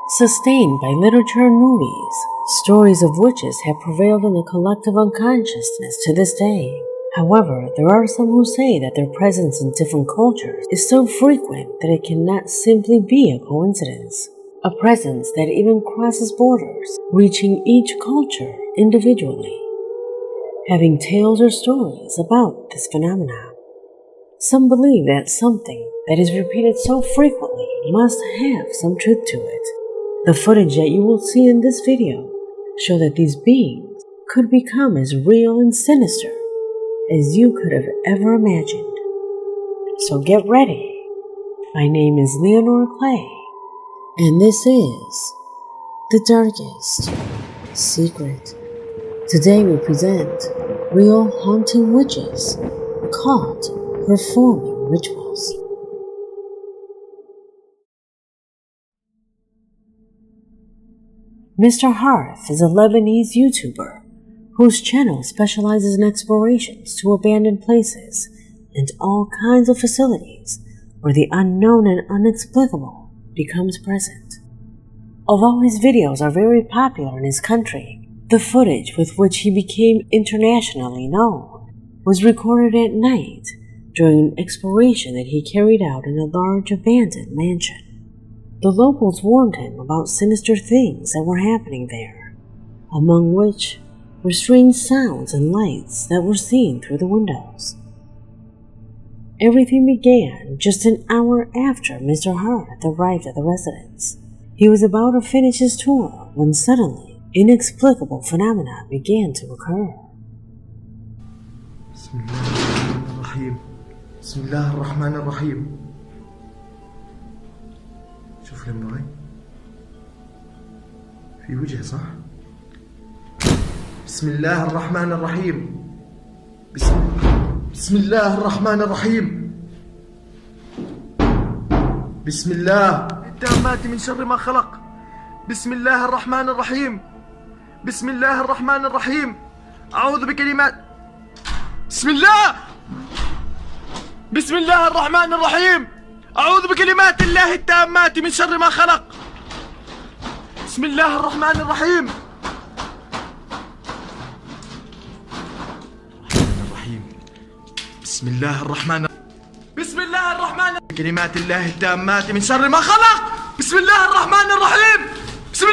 Sustained by literature and movies, stories of witches have prevailed in the collective unconsciousness to this day. However, there are some who say that their presence in different cultures is so frequent that it cannot simply be a coincidence. A presence that even crosses borders, reaching each culture individually, having tales or stories about this phenomenon. Some believe that something that is repeated so frequently must have some truth to it. The footage that you will see in this video show that these beings could become as real and sinister as you could have ever imagined. So get ready. My name is Leonore Clay, and this is The Darkest Secret. Today we present real haunting witches caught performing rituals. Mr. Hearth is a Lebanese YouTuber whose channel specializes in explorations to abandoned places and all kinds of facilities where the unknown and inexplicable becomes present. Although his videos are very popular in his country, the footage with which he became internationally known was recorded at night during an exploration that he carried out in a large abandoned mansion. The locals warned him about sinister things that were happening there, among which were strange sounds and lights that were seen through the windows. Everything began just an hour after Mr. Hearth arrived at the residence. He was about to finish his tour when suddenly inexplicable phenomena began to occur. Bismillahirrahmanirrahim. شوف لما في وجه صح؟ بسم الله الرحمن الرحيم. بسم الله الرحمن الرحيم. بسم الله التامات من شر ما خلق. بسم الله الرحمن الرحيم. بسم الله الرحمن الرحيم. أعوذ بكلمات بسم الله الرحمن الرحيم. أعوذ بكلمات الله التامات من شر ما خلق. بسم الله الرحمن الرحيم. بسم الله الرحمن بكلمات الله التامات من شر ما خلق. بسم الله الرحمن الرحيم. بسم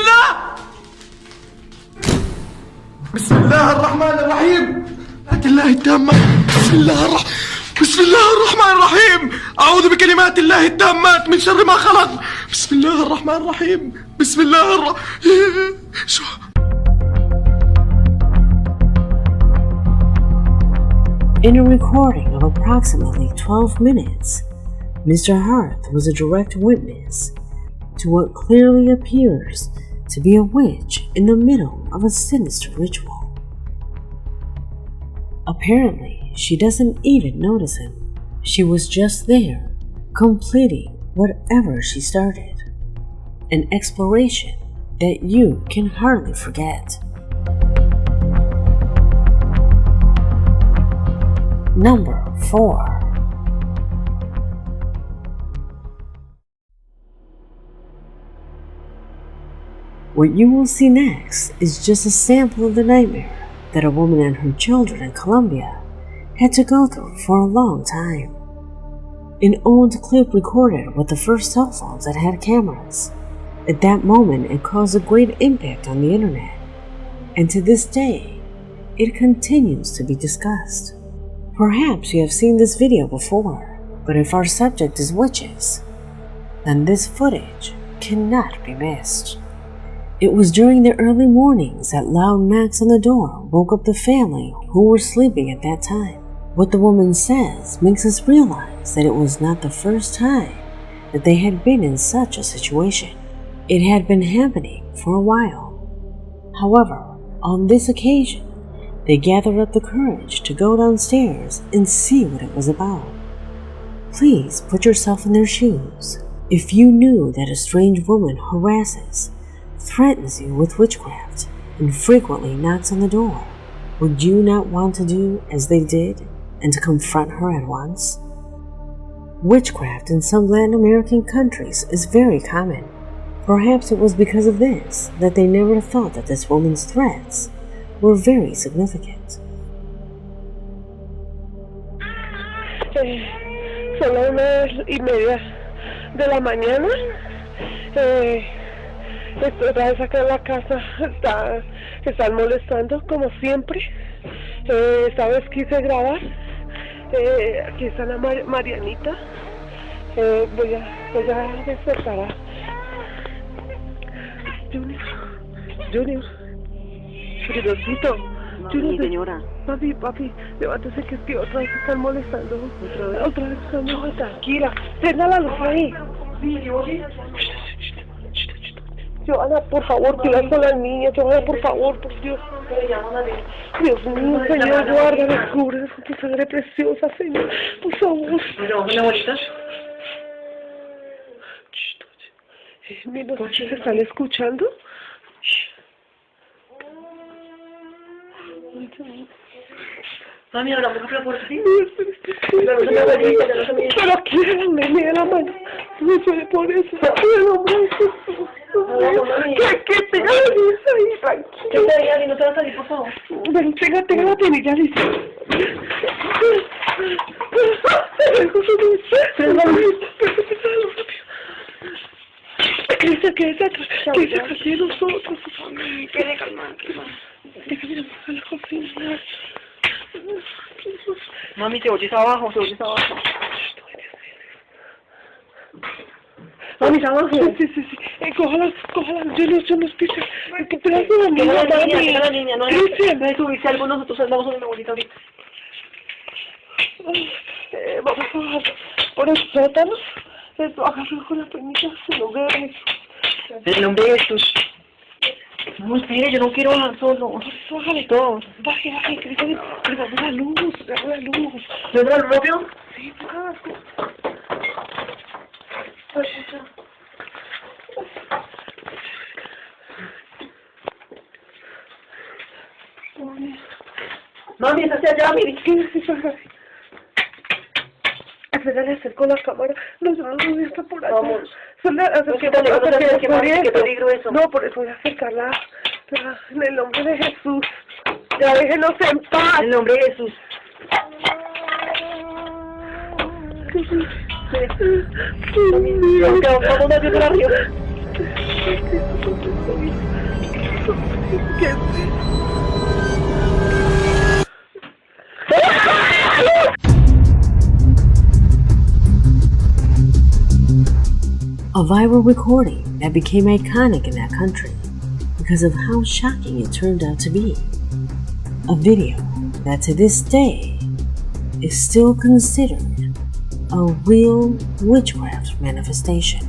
الله الرحمن الرحيم. الله التامات. بسم الله الرحمن الرحيم. أعوذ بكلمات الله التامات من شر ما خلق. بسم الله الرحمن الرحيم. بسم الله In a recording of approximately 12 minutes, Mr. Hearth was a direct witness to what clearly appears to be a witch in the middle of a sinister ritual. Apparently, she doesn't even notice him. She was just there, completing whatever she started. An exploration that you can hardly forget. Number 4. What you will see next is just a sample of the nightmare that a woman and her children in Colombia had to go through for a long time. An old clip recorded with the first cell phones that had cameras. At that moment, it caused a great impact on the internet, and to this day, it continues to be discussed. Perhaps you have seen this video before, but if our subject is witches, then this footage cannot be missed. It was during the early mornings that loud knocks on the door woke up the family who were sleeping at that time. What the woman says makes us realize that it was not the first time that they had been in such a situation. It had been happening for a while. However, on this occasion, they gathered up the courage to go downstairs and see what it was about. Please put yourself in their shoes. If you knew that a strange woman harasses, threatens you with witchcraft, and frequently knocks on the door, would you not want to do as they did and to confront her at once? Witchcraft in some Latin American countries is very common. Perhaps it was because of this that they never thought that this woman's threats were very significant. Son las 1:30 de la mañana. Estoy otra vez acá en la casa. Están molestando como siempre. Esta vez quise grabar. Aquí está la Marianita. Voy a despertar a Junior. Juniorcito. Mami, señora. Papi, levántese que es que otra vez están molestando. Otra vez están molestando. Tranquila, prenda la luz ahí. Joana, por favor, cuidado con las niñas. Joana, por favor, por Dios. Dios mío, Señor, guarda, cúbrenos con tu sangre preciosa, Señor. Por favor. ¿Una bolita? Mira, ¿se están escuchando? Mami, ahora vamos a por ti. Pero aquí me da la mano. No sé por eso. El nombre de Jesús. Que tenga la lista ahí, tranquila. ¿Qué te diga? No te vas a salir, por favor. Pero tenga la tenilla lista. Quédese atrás. Quédese atrás de nosotros. Quede calmada. Déjame ir a la cocina. Mami, te oyes abajo. Mami, está abajo. Sí. Cójala. Yo no estoy. ¿Qué pedazo de niña? La niña, no Cristian. es subirse algo, nosotros andamos en una bolita ahorita. Vamos a bajar por el sótano. Agarro con la peñita. En nombre de Jesús. No, espere, yo no quiero bajar solo. Bájale todo. Baje, Cristian. Dame la luz. ¿No entra el propio? Sí, baja. Mami, está hacia allá, mire. Espera, le acerco la cámara. No está por allá. Vamos. Qué peligro eso. No, por eso voy a acercarla. En el nombre de Jesús. Ya déjenos en paz. En el nombre de Jesús. Vamos a hacer arriba. A viral recording that became iconic in that country because of how shocking it turned out to be. A video that to this day is still considered a real witchcraft manifestation.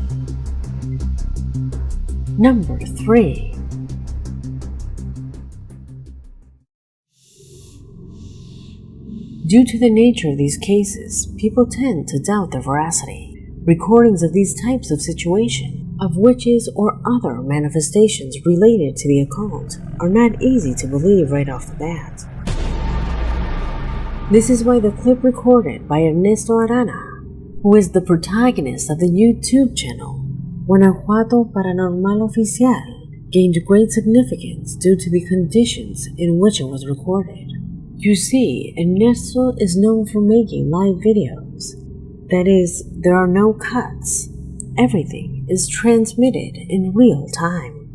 Number 3. Due to the nature of these cases, people tend to doubt their veracity. Recordings of these types of situations, of witches or other manifestations related to the occult, are not easy to believe right off the bat. This is why the clip recorded by Ernesto Arana, who is the protagonist of the YouTube channel Guanajuato Paranormal Oficial, gained great significance due to the conditions in which it was recorded. You see, Ernesto is known for making live videos. That is, there are no cuts. Everything is transmitted in real time.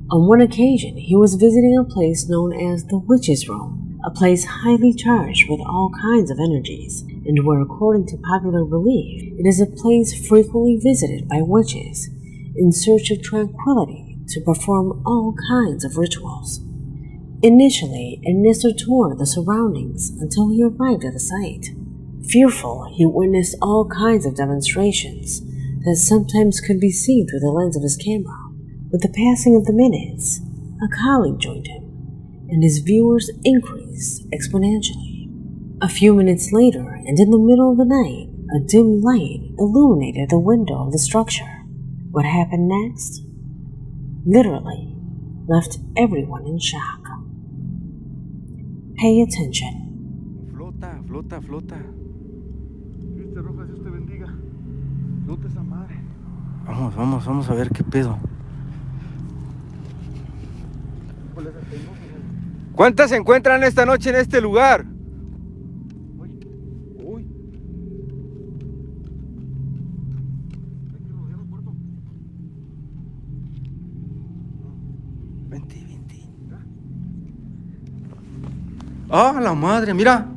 On one occasion, he was visiting a place known as the Witch's Room, a place highly charged with all kinds of energies, and where, according to popular belief, it is a place frequently visited by witches in search of tranquility to perform all kinds of rituals. Initially, Ernesto toured the surroundings until he arrived at the site. Fearful, he witnessed all kinds of demonstrations that sometimes could be seen through the lens of his camera. With the passing of the minutes, a colleague joined him, and his viewers increased exponentially. A few minutes later, and in the middle of the night, a dim light illuminated the window of the structure. What happened next? Literally left everyone in shock. Pay attention. Flota. Cristo Rojas, Dios te bendiga. Flota esa madre. Vamos a ver qué pedo. ¿Cuántas se encuentran esta noche en este lugar? Vente, vente. ¡Ah, la madre! ¡Mira!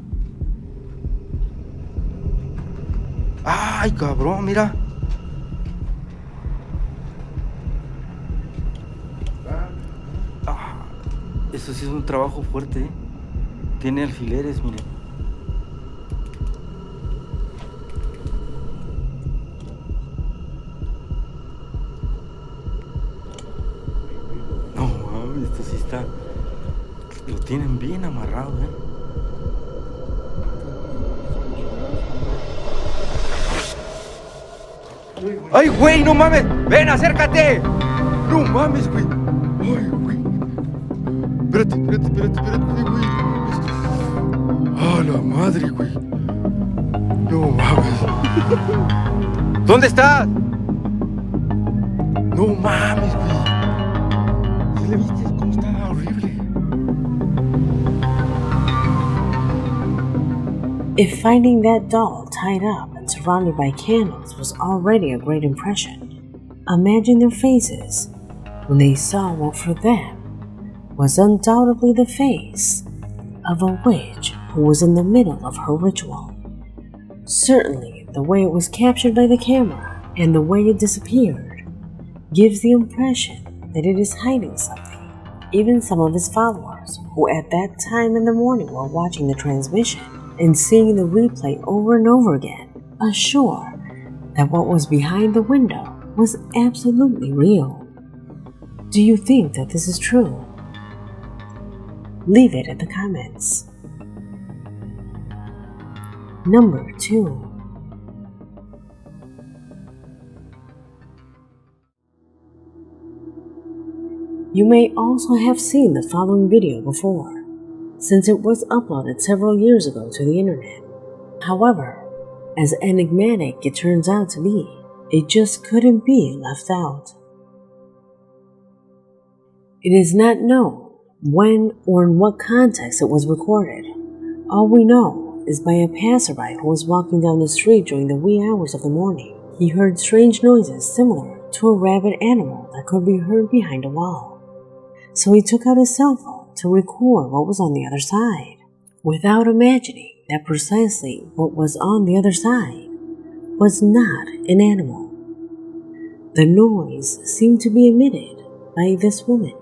¡Ay, cabrón! ¡Mira! Ah, eso sí es un trabajo fuerte, ¿eh? Tiene alfileres, miren. No mames, esto sí está... Lo tienen bien amarrado, ¿eh? ¡Ay, güey! ¡No mames! ¡Ven, acércate! ¡No mames, güey! ¡Ay, güey! Espérate, güey. ¡Ah, la madre, güey! ¡No mames! ¿Dónde estás? ¡No mames, güey! ¿Sí le viste cómo está horrible? If finding that doll tied up and surrounded by candles was already a great impression, imagine their faces when they saw what for them was undoubtedly the face of a witch who was in the middle of her ritual. Certainly, the way it was captured by the camera and the way it disappeared gives the impression that it is hiding something. Even some of his followers, who at that time in the morning were watching the transmission and seeing the replay over and over again, assure that what was behind the window was absolutely real. Do you think that this is true? Leave it in the comments. Number 2. You may also have seen the following video before, since it was uploaded several years ago to the internet. However, as enigmatic it turns out to be, it just couldn't be left out. It is not known when or in what context it was recorded. All we know is by a passerby who was walking down the street during the wee hours of the morning. He heard strange noises similar to a rabid animal that could be heard behind a wall. So he took out his cell phone to record what was on the other side, without imagining that precisely what was on the other side was not an animal. The noise seemed to be emitted by this woman.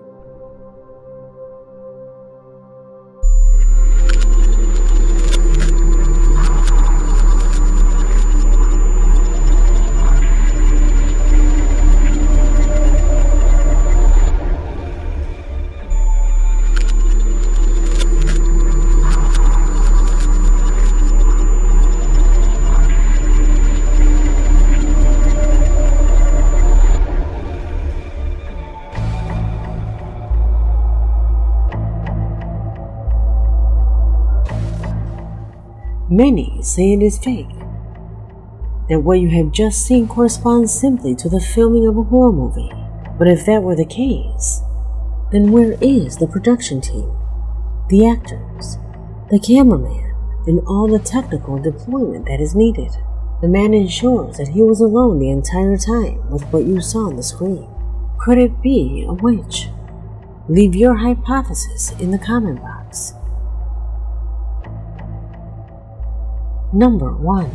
Many say it is fake, that what you have just seen corresponds simply to the filming of a horror movie. But if that were the case, then where is the production team, the actors, the cameraman, and all the technical deployment that is needed? The man ensures that he was alone the entire time with what you saw on the screen. Could it be a witch? Leave your hypothesis in the comment box. Number 1.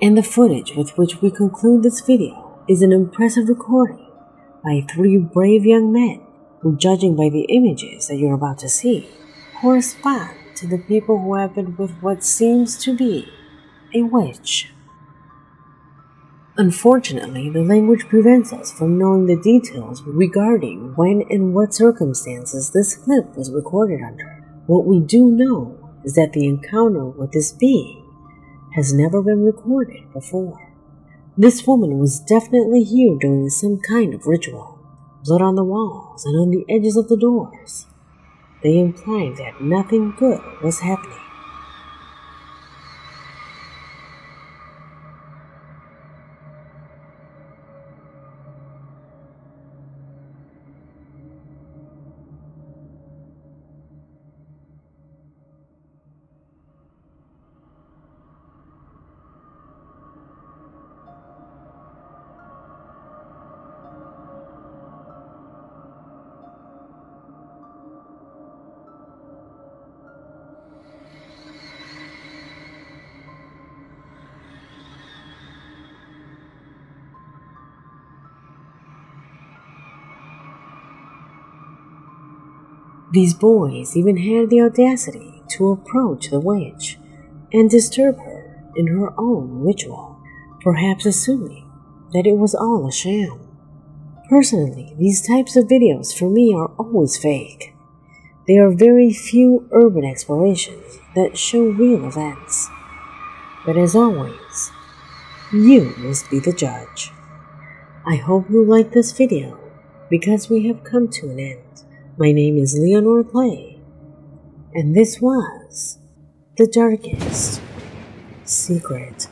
And the footage with which we conclude this video is an impressive recording by 3 brave young men who, judging by the images that you're about to see, correspond to the people who have been with what seems to be a witch. Unfortunately, the language prevents us from knowing the details regarding when and what circumstances this clip was recorded under. What we do know is that the encounter with this being has never been recorded before. This woman was definitely here doing some kind of ritual. blood on the walls and on the edges of the doors. They implied that nothing good was happening. These boys even had the audacity to approach the witch and disturb her in her own ritual, perhaps assuming that it was all a sham. Personally, these types of videos for me are always fake. There are very few urban explorations that show real events. But as always, you must be the judge. I hope you like this video because we have come to an end. My name is Leonor Clay, and this was The Darkest Secret.